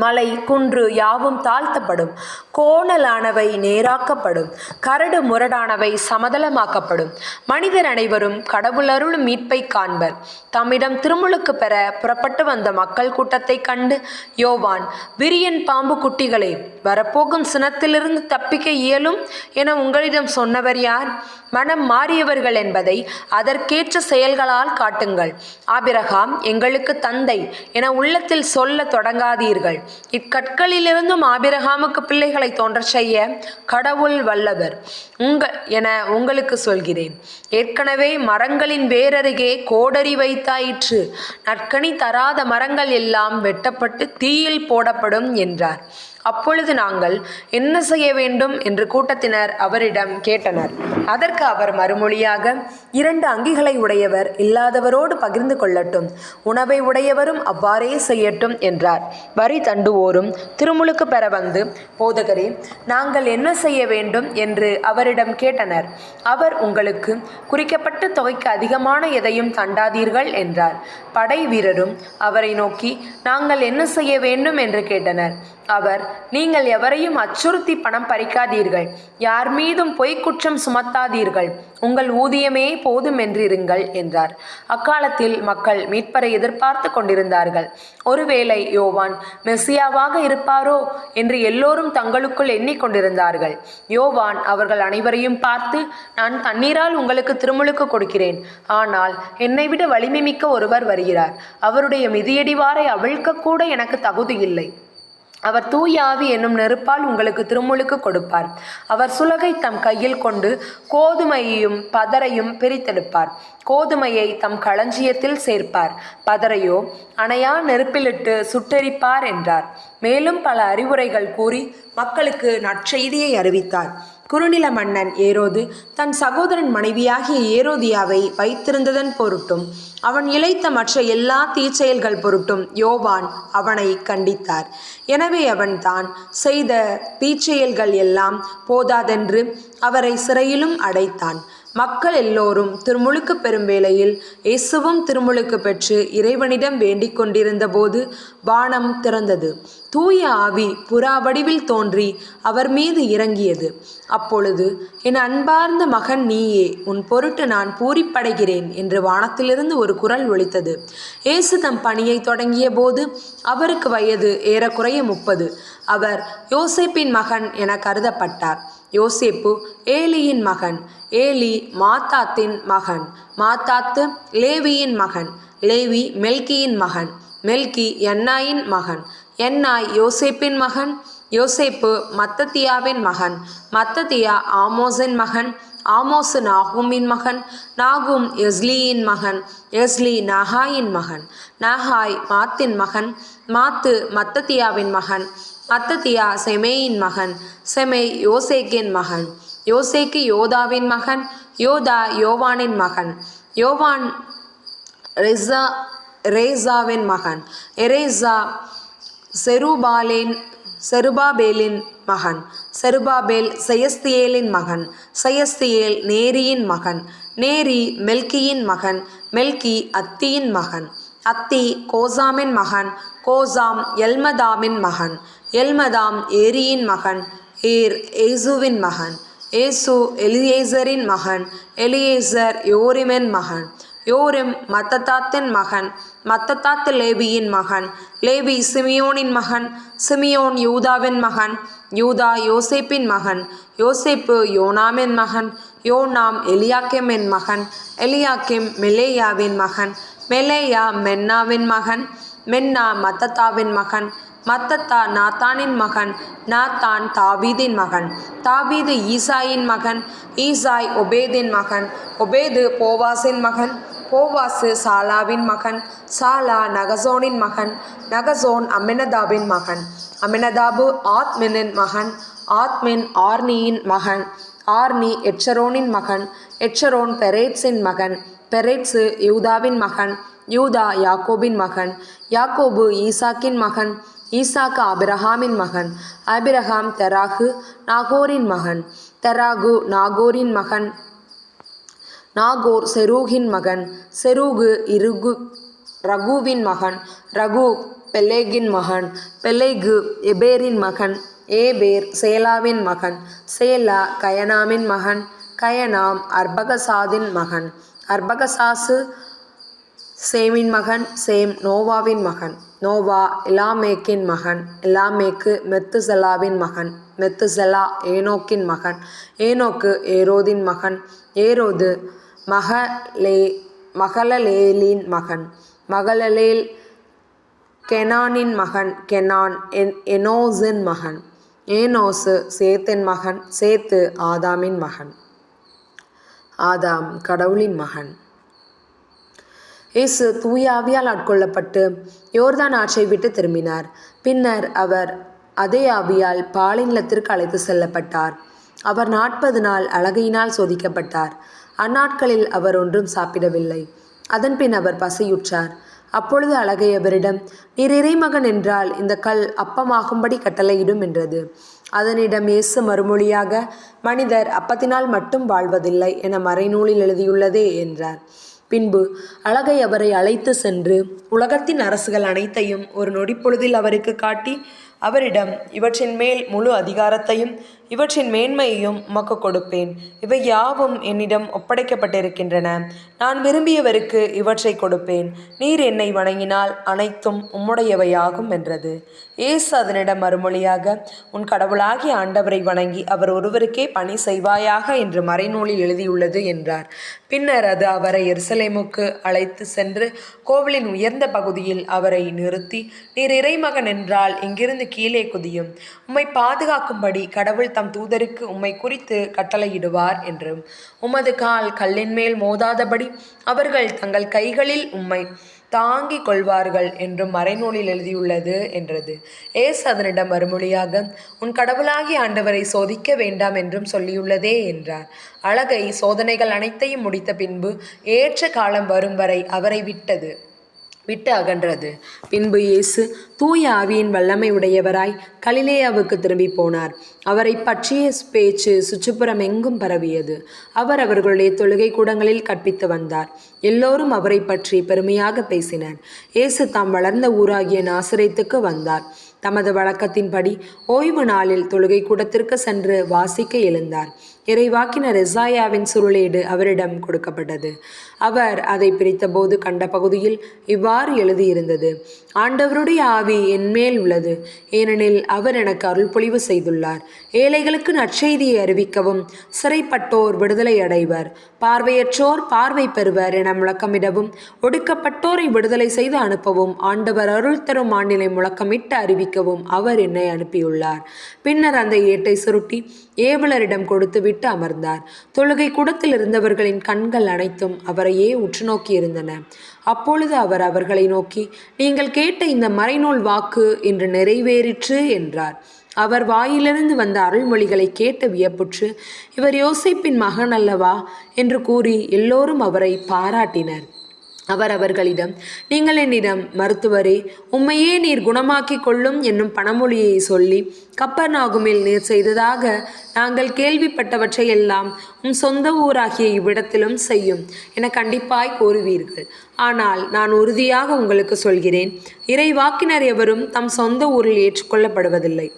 [SPEAKER 1] மலை குன்று யாவும் தாழ்த்தப்படும், கோணலானவை நேராக்கப்படும், கரடு முரடானவை சமதளமாக்கப்படும். மனிதர் அனைவரும் கடவுள் அருளும் மீட்பை காண்பர். தம்மிடம் திருமுழுக்கு பெற புறப்பட்டு வந்த மக்கள் கூட்டத்தை கண்டு யோவான், விரியன் பாம்பு குட்டிகளே, வரப்போகும் சினத்திலிருந்து தப்பிக்க இயலும் என உங்களிடம் சொன்னவர் யார்? மனம் மாறியவர்கள் என்பதை அதற்கேற்ற செயல்களால் காட்டுங்கள். ஆபிரகாம் எங்களுக்கு தந்தை என உள்ளத்தில் சொல்ல தொடங்காதீர்கள். இக்கற்களிலிருந்தும் ஆபிரகாமுக்கு பிள்ளைகளை தோன்றச் செய்ய கடவுள் வல்லவர் என உங்களுக்கு சொல்கிறேன். ஏற்கனவே மரங்களின் வேரருகே கோடரி வைத்தாயிற்று. நற்கனி தராத மரங்கள் எல்லாம் வெட்டப்பட்டு தீயில் போடப்படும் என்றார். அப்பொழுது நாங்கள் என்ன செய்ய வேண்டும் என்று கூட்டத்தினர் அவரிடம் கேட்டனர். அதற்கு அவர் மறுமொழியாக, 2 அங்கிகளை உடையவர் இல்லாதவரோடு பகிர்ந்து கொள்ளட்டும், உணவை உடையவரும் அவ்வாறே செய்யட்டும் என்றார். வரி தண்டுவோரும் திருமுழுக்கு பெற வந்து, போதகரே, நாங்கள் என்ன செய்ய வேண்டும் என்று அவரிடம் கேட்டனர். அவர், உங்களுக்கு குறிக்கப்பட்ட தொகைக்கு அதிகமான எதையும் தண்டாதீர்கள் என்றார். படை வீரரும் அவரை நோக்கி, நாங்கள் என்ன செய்ய வேண்டும் என்று கேட்டனர். அவர், நீங்கள் எவரையும் அச்சுறுத்தி பணம் பறிக்காதீர்கள், யார் மீதும் பொய்க்குற்றம் சுமத்தாதீர்கள், உங்கள் ஊதியமே போதும் என்றிருங்கள் என்றார். அக்காலத்தில் மக்கள் மீட்பரை எதிர்பார்த்து கொண்டிருந்தார்கள். ஒருவேளை யோவான் மெசியாவாக இருப்பாரோ என்று எல்லோரும் தங்களுக்குள் எண்ணிக்கொண்டிருந்தார்கள். யோவான் அவர்கள் அனைவரையும் பார்த்து, நான் தண்ணீரால் உங்களுக்கு திருமுழுக்கு கொடுக்கிறேன், ஆனால் என்னை விட வலிமை மிக்க ஒருவர் வருகிறார், அவருடைய மிதியடிவாரை அவிழ்க்க கூட எனக்கு தகுதியில்லை. அவர் தூய ஆவி என்னும் நெருப்பால் உங்களுக்கு திருமுழுக்கு கொடுப்பார். அவர் சுலகை தம் கையில் கொண்டு கோதுமையையும் பதரையும் பிரித்தெடுப்பார். கோதுமையை தம் களஞ்சியத்தில் சேர்ப்பார், பதரையோ அணையா நெருப்பிலிட்டு சுட்டெரிப்பார் என்றார். மேலும் பல அறிவுரைகள் கூறி மக்களுக்கு நற்செய்தியை அறிவித்தார். குறுநில மன்னன் ஏரோது தன் சகோதரன் மனைவியாகிய ஏரோதியாவை வைத்திருந்ததன் பொருட்டும் அவன் இழைத்த மற்ற எல்லா தீச்செயல்கள் பொருட்டும் யோவான் அவனை கண்டித்தார். எனவே அவன் தான் செய்த தீச்செயல்கள் எல்லாம் போதாதென்று அவரை சிறையிலும் அடைத்தான். மக்கள் எல்லோரும் திருமுழுக்கு பெறும் வேளையில் இயேசுவும் திருமுழுக்கு பெற்று இறைவனிடம் வேண்டிக் கொண்டிருந்த போது வானம் திறந்தது. தூய ஆவி புறா வடிவில் தோன்றி அவர் மீது இறங்கியது. அப்பொழுது, என் அன்பார்ந்த மகன் நீயே, உன் பொருட்டு நான் பூரிப்படைகிறேன் என்று வானத்திலிருந்து ஒரு குரல் ஒலித்தது. இயேசு தம் பணியை தொடங்கிய போது அவருக்கு வயது ஏறக்குறைய 30. அவர் யோசேப்பின் மகன் என கருதப்பட்டார். யோசேப்பு ஏலியின் மகன், ஏலி மாத்தாத்தின் மகன், மாத்தாத்து லேவியின் மகன், லேவி மெல்கியின் மகன், மெல்கி யன்னாயின் மகன், யன்னாய் யோசேப்பின் மகன், யோசேப்பு மத்தத்தியாவின் மகன், மத்தத்தியா ஆமோஸின் மகன், ஆமோசு நாகூமின் மகன், நாகூம் எஸ்லியின் மகன், எஸ்லி நாகாயின் மகன், நாகாய் மாத்தின் மகன், மாத்து மத்தத்தியாவின் மகன், மத்தத்தியா செமேயின் மகன், செமே யோசேக்கின் மகன், யோசேக்கு யோதாவின் மகன், யோதா யோவானின் மகன், யோவான் ரேசாவின் மகன், எரேசா செருபாபேலின் மகன், செருபாபேல் செயஸ்தியேலின் மகன், செயஸ்தியேல் நேரியின் மகன், நேரி மெல்கியின் மகன், மெல்கி அத்தியின் மகன், அத்தி கோசாமின் மகன், கோசாம் எல்மதாமின் மகன், எல்மதாம் ஏரியின் மகன், ஏர் ஏசுவின் மகன், ஏசு எலியேசரின் மகன், எலியேசர் யோரிமின் மகன், யோரிம் மத்தத்தாத்தின் மகன், மத்தத்தாத்து லேவியின் மகன், லேவி சிமியோனின் மகன், சிமியோன் யூதாவின் மகன், யூதா யோசேப்பின் மகன், யோசேப்பு யோனாமின் மகன், யோனாம் எலியாக்கிமின் மகன், எலியாக்கிம் மெலேயாவின் மகன், மெலேயா மென்னாவின் மகன், மென்னா மத்தத்தாவின் மகன், மத்தத்தா நாத்தானின் மகன், நாத்தான் தாவீதின் மகன், தாவீது ஈசாயின் மகன், ஈசாய் ஒபேதின் மகன், ஒபேது போவாசின் மகன், போவாசு சாலாவின் மகன், சாலா நகசோனின் மகன், நகசோன் அம்மினதாபின் மகன், அம்மினதாபு ஆத்மினின் மகன், ஆத்மின் ஆர்னியின் மகன், ஆர்னி எட்சரோனின் மகன், எட்சரோன் பெரேட்ஸின் மகன், பெரேட்ஸு யூதாவின் மகன், யூதா யாக்கோபின் மகன், யாக்கோபு ஈசாக்கின் மகன், ஈசாக்கு ஆபிரகாமின் மகன், ஆபிரகாம் தெராகு நாகோரின் மகன், தெராகு நாகோரின் மகன், நாகோர் செரூகின் மகன், செரூகு ரகுவின் மகன், ரகு பெலேகின் மகன், பெலேகு எபேரின் மகன், ஏபேர் சேலாவின் மகன், சேலா கயனாமின் மகன், கயனாம் அர்பகசாதின் மகன், அர்பகசாசு சேமின் மகன், சேம் நோவாவின் மகன், நோவா எலாமேக்கின் மகன், எலாமேக்கு மெத்துசெலாவின் மகன், மெத்துசெலா ஏனோக்கின் மகன், ஏனோக்கு ஏரோதின் மகன், ஏரோது மகளலேலின் மகன், மகளலேல் கெனானின் மகன், கெனான் எனோசின் மகன், ஏனோசு சேத்தின் மகன், சேத்து ஆதாமின் மகன், ஆதாம் கடவுளின் மகன். இயேசு தூய ஆவியால் ஆட்கொள்ளப்பட்டு யோர்தான் ஆற்றை விட்டு திரும்பினார். பின்னர் அவர் அதே ஆவியால் பாலிநிலத்திற்கு அழைத்து செல்லப்பட்டார். அவர் 40 நாள் அலகையினால் சோதிக்கப்பட்டார். அந்நாட்களில் அவர் ஒன்றும் சாப்பிடவில்லை. அதன்பின் அவர் பசியுற்றார். அப்பொழுது அலகை அவரிடம், நீர் இறைமகன் என்றால் இந்த கல் அப்பமாகும்படி கட்டளையிடும் என்றது. அதனிடம் இயேசு மறுமொழியாக, மனிதர் அப்பத்தினால் மட்டும் வாழ்வதில்லை என மறைநூலில் எழுதியுள்ளதே என்றார். பின்பு அலகை அவரை அழைத்து சென்று உலகத்தின் அரசுகள் அனைத்தையும் ஒரு நொடிப்பொழுதில் அவருக்கு காட்டி அவரிடம், இவற்றின் மேல் முழு அதிகாரத்தையும் இவற்றின் மேன்மையையும் உமக்கு கொடுப்பேன். இவை யாவும் என்னிடம் ஒப்படைக்கப்பட்டிருக்கின்றன. நான் விரும்பியவருக்கு இவற்றை கொடுப்பேன். நீர் என்னை வணங்கினால் அனைத்தும் உம்முடையவையாகும் என்றது. இயேசு அதனிடம் மறுமொழியாக, உன் கடவுளாகிய ஆண்டவரை வணங்கி அவர் ஒருவருக்கே பணி செய்வாயாக என்று மறைநூலில் எழுதியுள்ளது என்றார். பின்னர் அது அவரை எருசலேமுக்கு அழைத்து சென்று கோவிலின் உயர்ந்த பகுதியில் அவரை நிறுத்தி, நீர் இறைமகன் என்றால் இங்கிருந்து கீழே குதியும். உம்மை பாதுகாக்கும்படி கடவுள் தம் தூதருக்கு உம்மை குறித்து கட்டளையிடுவார் என்றும், உமது கால் கல்லின் மேல் மோதாதபடி அவர்கள் தங்கள் கைகளில் உம்மை தாங்கிக் கொள்வார்கள் என்றும் மறைநூலில் எழுதியுள்ளது என்றது. இயேசு அதனிடம் மறுமொழியாக, உன் கடவுளாகிய ஆண்டவரை சோதிக்க வேண்டாம் என்றும் சொல்லியுள்ளதே என்றார். அலகை சோதனைகள் அனைத்தையும் முடித்த பின்பு ஏற்ற காலம் வரும் வரை அவரை விட்டு அகன்றது. பின்பு இயேசு தூய ஆவியின் வல்லமை உடையவராய் கலிலேயாவுக்கு திரும்பி போனார். அவரை பற்றிய பேச்சு சுற்றுப்புறம் எங்கும் பரவியது. அவர் அவர்களுடைய தொழுகை கூடங்களில் கற்பித்து வந்தார். எல்லோரும் அவரை பற்றி பெருமையாக பேசினர். இயேசு தாம் வளர்ந்த ஊராகிய நாசரேத்துக்கு வந்தார். தமது வழக்கத்தின்படி ஓய்வு நாளில் தொழுகை கூடத்திற்கு சென்று வாசிக்க எழுந்தார். இறைவாக்கினர் எசாயாவின் சுருளேடு அவரிடம் கொடுக்கப்பட்டது. அவர் அதை பிரித்தபோது கண்ட பகுதியில் இவ்வாறு எழுதியிருந்தது: ஆண்டவருடைய ஆவி என்மேல் உள்ளது, ஏனெனில் அவர் எனக்கு அருள் பொழிவு செய்துள்ளார். ஏழைகளுக்கு நற்செய்தியை அறிவிக்கவும், சிறைப்பட்டோர் விடுதலை அடைவர், பார்வையற்றோர் பார்வை பெறுவர் என முழக்கமிடவும், ஒடுக்கப்பட்டோரை விடுதலை செய்து அனுப்பவும், ஆண்டவர் அருள் தரும் ஆண்டினை முழக்கமிட்டு அறிவிக்கவும் அவர் என்னை அனுப்பியுள்ளார். பின்னர் அந்த ஏட்டை சுருட்டி ஏவலரிடம் கொடுத்துவிட்டு அமர்ந்தார். தொழுகை கூடத்தில் இருந்தவர்களின் கண்கள் அனைத்தும் அவரையே உற்று நோக்கி இருந்தன. அப்பொழுது அவர் அவர்களை நோக்கி, நீங்கள் கேட்ட இந்த மறைநூல் வாக்கு இன்று நிறைவேறிற்று என்றார். அவர் வாயிலிருந்து வந்த அருள்மொழிகளை கேட்டு வியப்புற்று, இவர் யோசேப்பின் மகன் அல்லவா என்று கூறி எல்லோரும் அவரை பாராட்டினர். அவர் அவர்களிடம், நீங்கள் என்னிடம், மருத்துவரே, உம்மையே நீர் குணமாக்கி கொள்ளும் என்னும் பணமொழியை சொல்லி கப்பர்நாகுமில் நீர் செய்ததாக நாங்கள் கேள்விப்பட்டவற்றை எல்லாம் உம் சொந்த ஊராகிய இவ்விடத்திலும் செய்யும் என கண்டிப்பாய் கூறுவீர்கள். ஆனால் நான் உறுதியாக உங்களுக்கு சொல்கிறேன், இறைவாக்கினர் எவரும் தம் சொந்த ஊரில் ஏற்றுக்கொள்ளப்படுவதில்லை.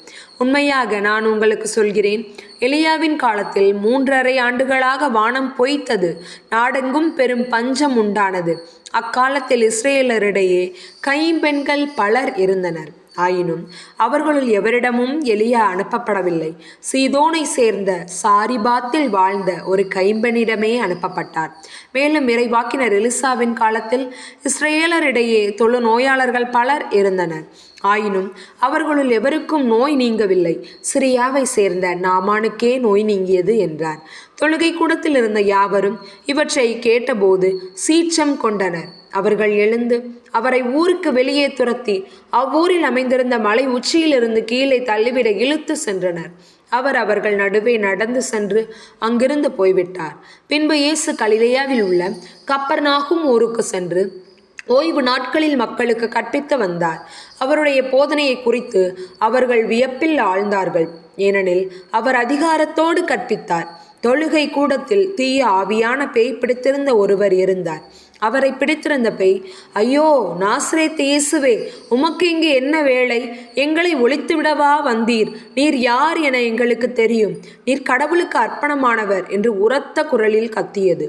[SPEAKER 1] உண்மையாக நான் உங்களுக்கு சொல்கிறேன், எலியாவின் காலத்தில் 3½ ஆண்டுகளாக வானம் பொய்த்தது, நாடெங்கும் பெரும் பஞ்சம் உண்டானது. அக்காலத்தில் இஸ்ரேலரிடையே கைம்பெண்கள் பலர் இருந்தனர். ஆயினும் அவர்களுள் எவரிடமும் எலியா அனுப்பப்படவில்லை. சீதோனை சேர்ந்த சாரிபாத்தில் வாழ்ந்த ஒரு கைம்பெண்ணிடமே அனுப்பப்பட்டார். மேலும் இறைவாக்கினர் எலிசாவின் காலத்தில் இஸ்ரேலரிடையே தொழு நோயாளர்கள் பலர் இருந்தனர். ஆயினும் அவர்களுள் எவருக்கும் நோய் நீங்கவில்லை. சிரியாவை சேர்ந்த நாமானுக்கே நோய் நீங்கியது என்றார். தொழுகை கூடத்தில் இருந்த யாவரும் இவற்றை கேட்டபோது சீற்றம் கொண்டனர். அவர்கள் எழுந்து அவரை ஊருக்கு வெளியே துரத்தி அவ்வூரில் அமைந்திருந்த மலை உச்சியிலிருந்து கீழே தள்ளிவிட இழுத்து சென்றனர். அவர் அவர்கள் நடுவே நடந்து சென்று அங்கிருந்து போய்விட்டார். பின்பு இயேசு கலிலேயாவில் உள்ள கப்பர்நாகும் ஊருக்கு சென்று ஓய்வு நாட்களில் மக்களுக்கு கற்பித்து வந்தார். அவருடைய போதனையை குறித்து அவர்கள் வியப்பில் ஆழ்ந்தார்கள். ஏனெனில் அவர் அதிகாரத்தோடு கற்பித்தார். தொழுகை கூடத்தில் தீய ஆவியான பேய் பிடித்திருந்த ஒருவர் இருந்தார். அவரை பிடித்திருந்த பேய், ஐயோ, நாசரேத்து இயேசுவே, உமக்கு இங்கு என்ன வேலை? எங்களை ஒழித்துவிடவா வந்தீர்? நீர் யார் என எங்களுக்கு தெரியும். நீர் கடவுளுக்கு அர்ப்பணமானவர் என்று உரத்த குரலில் கத்தியது.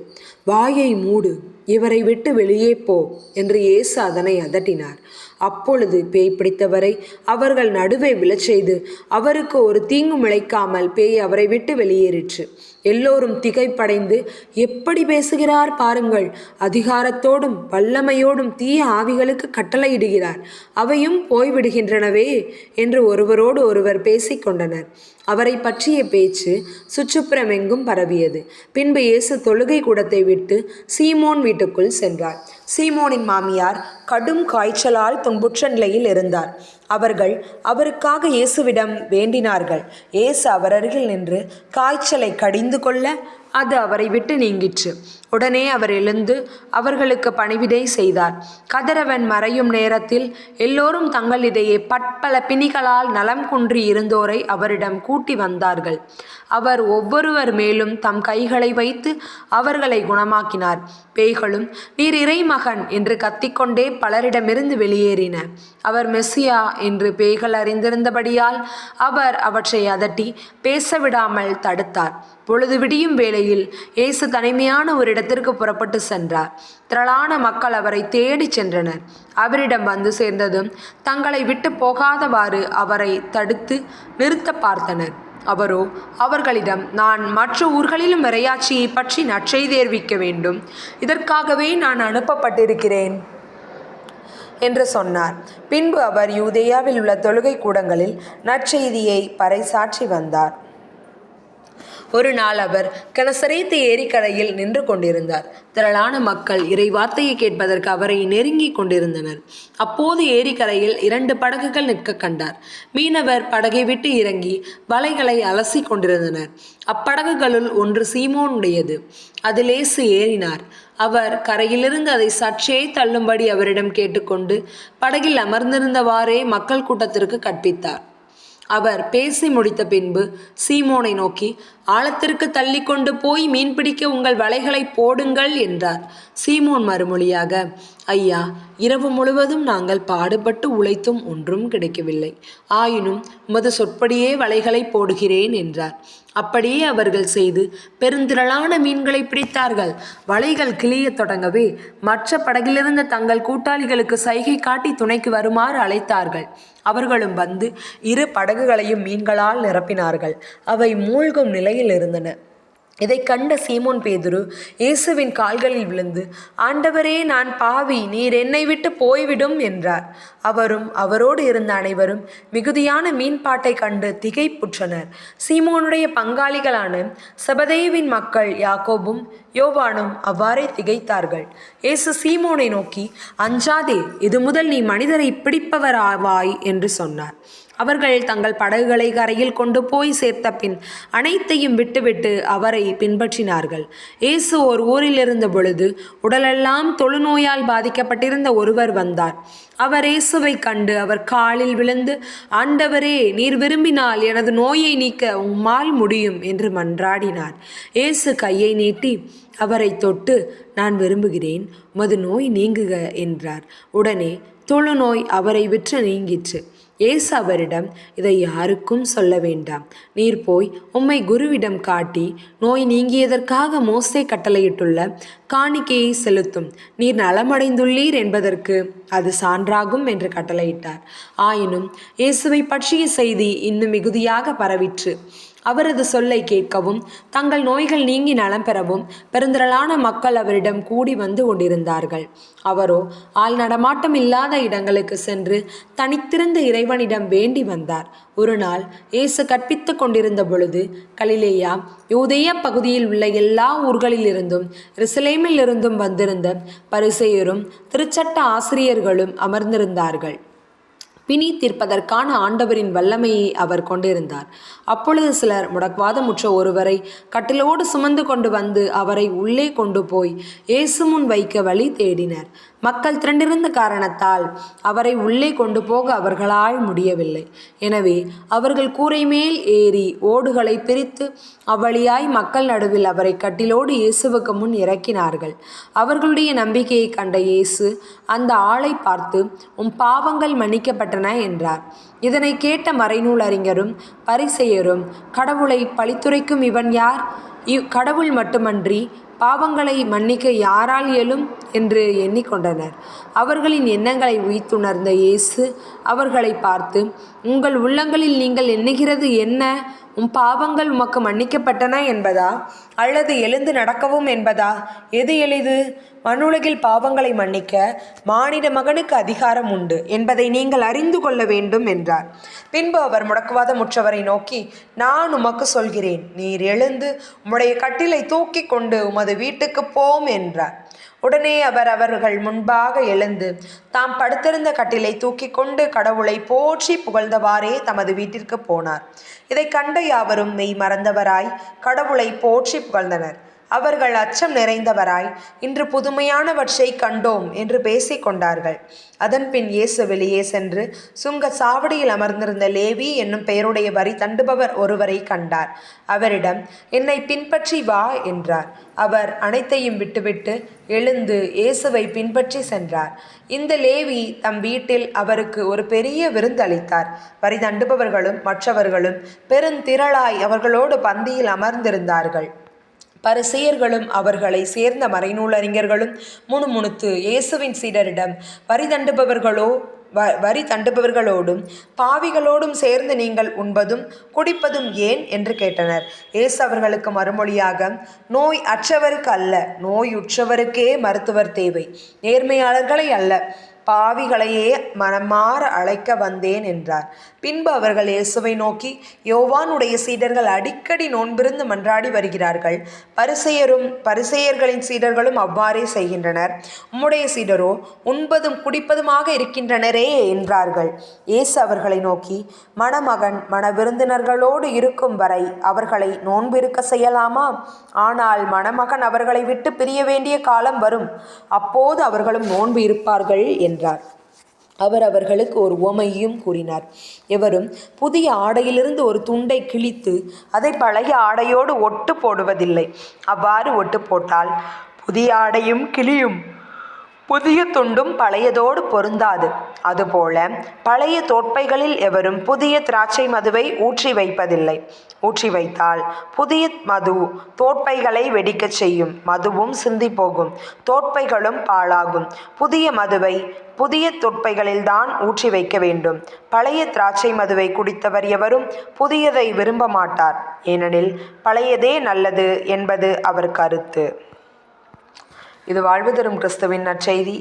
[SPEAKER 1] வாயை மூடு, இவரை விட்டு வெளியே போ என்று இயேசு அதனை அதட்டினார். அப்பொழுது பேய் பிடித்தவரை அவர்கள் நடுவே விழச் செய்து அவருக்கு ஒரு தீங்கும் இழைக்காமல் பேய் அவரை விட்டு வெளியேறிற்று. எல்லோரும் திகைப்படைந்து, எப்படி பேசுகிறார் பாருங்கள், அதிகாரத்தோடும் வல்லமையோடும் தீய ஆவிகளுக்கு கட்டளையிடுகிறார், அவையும் போய்விடுகின்றனவே என்று ஒருவரோடு ஒருவர் பேசிக்கொண்டனர். அவரை பற்றிய பேச்சு சுற்றுப்புறமெங்கும் பரவியது. பின்பு இயேசு தொழுகை கூடத்தை விட்டு சீமோன் வீட்டுக்குள் சென்றார். சீமோனின் மாமியார் கடும் காய்ச்சலால் துன்புற்ற நிலையில் இருந்தார். அவர்கள் அவருக்காக இயேசுவிடம் வேண்டினார்கள். இயேசு அவர் அருகில் நின்று காய்ச்சலை கடிந்து கொள்ள அது அவரை விட்டு நீங்கிற்று. உடனே அவர் எழுந்து அவர்களுக்கு பணிவிடை செய்தார். கதிரவன் மறையும் நேரத்தில் எல்லோரும் தங்களிடையே பற்பல பிணிகளால் நலம் குன்றி இருந்தோரை அவரிடம் கூட்டி வந்தார்கள். அவர் ஒவ்வொருவர் மேலும் தம் கைகளை வைத்து அவர்களை குணமாக்கினார். பேய்களும் நீர் இறைமகன் என்று கத்திக்கொண்டே பலரிடமிருந்து வெளியேறின. அவர் மெஸ்ஸியா என்று பேய்கள் அறிந்திருந்தபடியால் அவர் அவற்றை அதட்டி பேசவிடாமல் தடுத்தார். பொழுது விடியும் வேளையில் இயேசு தனிமையான ஒரு இடத்திற்கு புறப்பட்டு சென்றார். திரளான மக்கள் அவரை தேடி சென்றனர். அவரிடம் வந்து சேர்ந்ததும் தங்களை விட்டு போகாதவாறு அவரை தடுத்து நிறுத்த பார்த்தனர். அவரோ அவர்களிடம், நான் மற்ற ஊர்களிலும் இறையாட்சியை பற்றி நற்செய்தி அறிவிக்க வேண்டும், இதற்காகவே நான் அனுப்பப்பட்டிருக்கிறேன் என்று சொன்னார். பின்பு அவர் யூதேயாவில் உள்ள தொழுகை கூடங்களில் நற்செய்தியை பறைசாற்றி வந்தார். ஒரு நாள் அவர் கெனசரேத்து ஏரிக்கரையில் நின்று கொண்டிருந்தார். திரளான மக்கள் இறை வார்த்தையை கேட்பதற்கு அவரை நெருங்கி கொண்டிருந்தனர். அப்போது ஏரிக்கரையில் 2 படகுகள் நிற்க கண்டார். மீனவர் படகை விட்டு இறங்கி வலைகளை அலசி கொண்டிருந்தனர். அப்படகுகளுள் ஒன்று சீமோனுடையது. அதில் இயேசு ஏறினார். அவர் கரையிலிருந்து அதை சற்றே தள்ளும்படி அவரிடம் கேட்டுக்கொண்டு படகில் அமர்ந்திருந்தவாறே மக்கள் கூட்டத்திற்கு கற்பித்தார். அவர் பேசி முடித்த பின்பு சீமோனை நோக்கி, ஆழத்திற்கு தள்ளி கொண்டு போய் மீன்பிடிக்க உங்கள் வலைகளை போடுங்கள் என்றார். சீமோன் மறுமொழியாக, ஐயா, இரவு முழுவதும் நாங்கள் பாடுபட்டு உழைத்தும் ஒன்றும் கிடைக்கவில்லை. ஆயினும் உமது சொற்படியே வலைகளை போடுகிறேன் என்றார். அப்படியே அவர்கள் செய்து பெருந்திரளான மீன்களை பிடித்தார்கள். வலைகள் கிளியத் தொடங்கவே மற்ற படகிலிருந்த தங்கள் கூட்டாளிகளுக்கு சைகை காட்டி துணைக்கு வருமாறு அழைத்தார்கள். அவர்களும் வந்து 2 படகுகளையும் மீன்களால் நிரப்பினார்கள். அவை மூழ்கும் நிலையில் இருந்தன. இதை கண்ட சீமோன் பேதுரு இயேசுவின் கால்களில் விழுந்து, ஆண்டவரே, நான் பாவி, நீர் என்னை விட்டு போய்விடும் என்றார். அவரும் அவரோடு இருந்த அனைவரும் மிகுதியான மீன்பாட்டை கண்டு திகைப்புற்றனர். சீமோனுடைய பங்காளிகளான செபதேயுவின் மக்கள் யாக்கோபும் யோவானும் அவ்வாறே திகைத்தார்கள். இயேசு சீமோனை நோக்கி, அஞ்சாதே, இது முதல் நீ மனிதரை பிடிப்பவராவாய் என்று சொன்னார். அவர்கள் தங்கள் படகுகளை கரையில் கொண்டு போய் சேர்த்த பின் அனைத்தையும் விட்டுவிட்டு அவரை பின்பற்றினார்கள். இயேசு ஓர் ஊரில் இருந்த பொழுது உடலெல்லாம் தொழுநோயால் பாதிக்கப்பட்டிருந்த ஒருவர் வந்தார். அவர் இயேசுவை கண்டு அவர் காலில் விழுந்து, ஆண்டவரே, நீர் விரும்பினால் எனது நோயை நீக்க உம்மால் முடியும் என்று மன்றாடினார். இயேசு கையை நீட்டி அவரை தொட்டு, நான் விரும்புகிறேன், உமது நோய் நீங்குக என்றார். உடனே தொழுநோய் அவரை விட்டு நீங்கிற்று. இயேசு அவரிடம், இதை யாருக்கும் சொல்ல வேண்டாம். நீர் போய் உம்மை குருவிடம் காட்டி நோய் நீங்கியதற்காக மோசே கட்டளையிட்டுள்ள காணிக்கையை செலுத்தும். நீர் நலமடைந்துள்ளீர் என்பதற்கு அது சான்றாகும் என்று கட்டளையிட்டார். ஆயினும் இயேசுவை பற்றிய செய்தி இன்னும் மிகுதியாக பரவிற்று. அவரது சொல்லை கேட்கவும் தங்கள் நோய்கள் நீங்கி நலம் பெறவும் பெருந்திரளான மக்கள் அவரிடம் கூடி வந்து கொண்டிருந்தார்கள். அவரோ ஆள் நடமாட்டம் இல்லாத இடங்களுக்கு சென்று தனித்திருந்த இறைவனிடம் வேண்டி வந்தார். ஒரு நாள் இயேசு கற்பித்து கொண்டிருந்த பொழுது கலிலேயா, யூதேய பகுதியில் உள்ள எல்லா ஊர்களிலிருந்தும் எருசலேமில் இருந்தும் வந்திருந்த பரிசேயரும் திருச்சட்ட ஆசிரியர்களும் அமர்ந்திருந்தார்கள். பிணி தீர்ப்பதற்கான ஆண்டவரின் வல்லமையை அவர் கொண்டிருந்தார். அப்பொழுது சிலர் முடக்குவாதமுற்ற ஒருவரை கட்டிலோடு சுமந்து கொண்டு வந்து அவரை உள்ளே கொண்டு போய் இயேசு முன் வைக்க வழி தேடினர். மக்கள் திரண்டிருந்த காரணத்தால் அவரை உள்ளே கொண்டு போக அவர்களால் முடியவில்லை. எனவே அவர்கள் கூரை மேல் ஏறி ஓடுகளை பிரித்து அவ்வழியாய் மக்கள் நடுவில் அவரை கட்டிலோடு இயேசுவுக்கு முன் இறக்கினார்கள். அவர்களுடைய நம்பிக்கையை கண்ட இயேசு அந்த ஆளை பார்த்து, உம் பாவங்கள் மன்னிக்கப்பட்டன என்றார். இதனை கேட்ட மறைநூல் அறிஞரும் பரிசேயரும், கடவுளை பழித்துரைக்கும் இவன் யார்? கடவுள் மட்டுமன்றி பாவங்களை மன்னிக்க யாரால் இயலும் என்று எண்ணிக்கொண்டனர். அவர்களின் எண்ணங்களை உய்த்துணர்ந்த இயேசு அவர்களை பார்த்து, உங்கள் உள்ளங்களில் நீங்கள் எண்ணுகிறது என்ன? உம் பாவங்கள் உமக்கு மன்னிக்கப்பட்டன என்பதா, அல்லது எழுந்து நடக்கவும் என்பதா? எது எளிது? மண்ணுலகில் பாவங்களை மன்னிக்க மானிட மகனுக்கு அதிகாரம் உண்டு என்பதை நீங்கள் அறிந்து கொள்ள வேண்டும் என்றார். பின்பு அவர் முடக்குவாதமுற்றவரை நோக்கி, நான் உமக்கு சொல்கிறேன், நீர் எழுந்து உம்முடைய கட்டிலை தூக்கி கொண்டு உமது வீட்டுக்கு போம் என்றார். உடனே அவர் அவர்கள் முன்பாக எழுந்து தாம் படுத்திருந்த கட்டிலை தூக்கி கொண்டு கடவுளை போற்றி புகழ்ந்தவாறே தமது வீட்டிற்கு போனார். இதை கண்ட யாவரும் மெய் மறந்தவராய் கடவுளை போற்றி புகழ்ந்தனர். அவர்கள் அச்சம் நிறைந்தவராய், இன்று புதுமையானவற்றை கண்டோம் என்று பேசிக் கொண்டார்கள். அதன் பின் இயேசு வெளியே சென்று சுங்க சாவடியில் அமர்ந்திருந்த லேவி என்னும் பெயருடைய வரி தண்டுபவர் ஒருவரை கண்டார். அவரிடம், என்னை பின்பற்றி வா என்றார். அவர் அனைத்தையும் விட்டுவிட்டு எழுந்து இயேசுவை பின்பற்றி சென்றார். இந்த லேவி தம் வீட்டில் அவருக்கு ஒரு பெரிய விருந்தளித்தார். வரி தண்டுபவர்களும் மற்றவர்களும் பெருந்திரளாய் அவர்களோடு பந்தியில் அமர்ந்திருந்தார்கள். பரிசேயர்களும் அவர்களை சேர்ந்த மறைநூலறிஞர்களும் முணுமுணுத்து இயேசுவின் சீடரிடம், வரி தண்டுபவர்களோடும் பாவிகளோடும் சேர்ந்து நீங்கள் உண்பதும் குடிப்பதும் ஏன் என்று கேட்டனர். இயேசு அவர்களுக்கு மறுமொழியாக, நோய் அற்றவருக்கு அல்ல, நோயுற்றவருக்கே மருத்துவர் தேவை, நேர்மையாளர்களை அல்ல, பாவிகளையே மனமாற அழைக்க வந்தேன் என்றார். பின்பு அவர்கள் இயேசுவை நோக்கி, யோவானுடைய சீடர்கள் அடிக்கடி நோன்பிருந்து மன்றாடி வருகிறார்கள், பரிசேயர்களின் சீடர்களும் அவ்வாறே செய்கின்றனர், உம்முடைய சீடரோ உண்பதும் குடிப்பதுமாக இருக்கின்றனரே என்றார்கள். இயேசு அவர்களை நோக்கி, மணமகன் மணவிருந்தினர்களோடு இருக்கும் வரை அவர்களை நோன்பிருக்க செய்யலாமா? ஆனால் மணமகன் அவர்களை விட்டு பிரிய வேண்டிய காலம் வரும், அப்போது அவர்களும் நோன்பு இருப்பார்கள் என்றார். அவர் அவர்களுக்கு ஒரு உவமையையும் கூறினார். எவரும் புதிய ஆடையிலிருந்து ஒரு துண்டை கிழித்து அதை பழைய ஆடையோடு ஒட்டு போடுவதில்லை. அவ்வாறு ஒட்டு போட்டால் புதிய ஆடையும் கிழியும், புதிய துண்டும் பழையதோடு பொருந்தாது. அதுபோல பழைய தோற்பைகளில் எவரும் புதிய திராட்சை மதுவை ஊற்றி வைப்பதில்லை. ஊற்றி வைத்தால் புதிய மது தோற்பைகளை வெடிக்கச் செய்யும். மதுவும் சிந்தி போகும், தோற்பைகளும் பாழாகும். புதிய மதுவை புதிய தொற்பைகளில்தான் ஊற்றி வைக்க வேண்டும். பழைய திராட்சை மதுவை குடித்தவர் எவரும் புதியதை விரும்ப மாட்டார். ஏனெனில் பழையதே நல்லது என்பது அவர் கருத்து. இது வாழ்வு தரும் கிறிஸ்துவின் நற்செய்தி.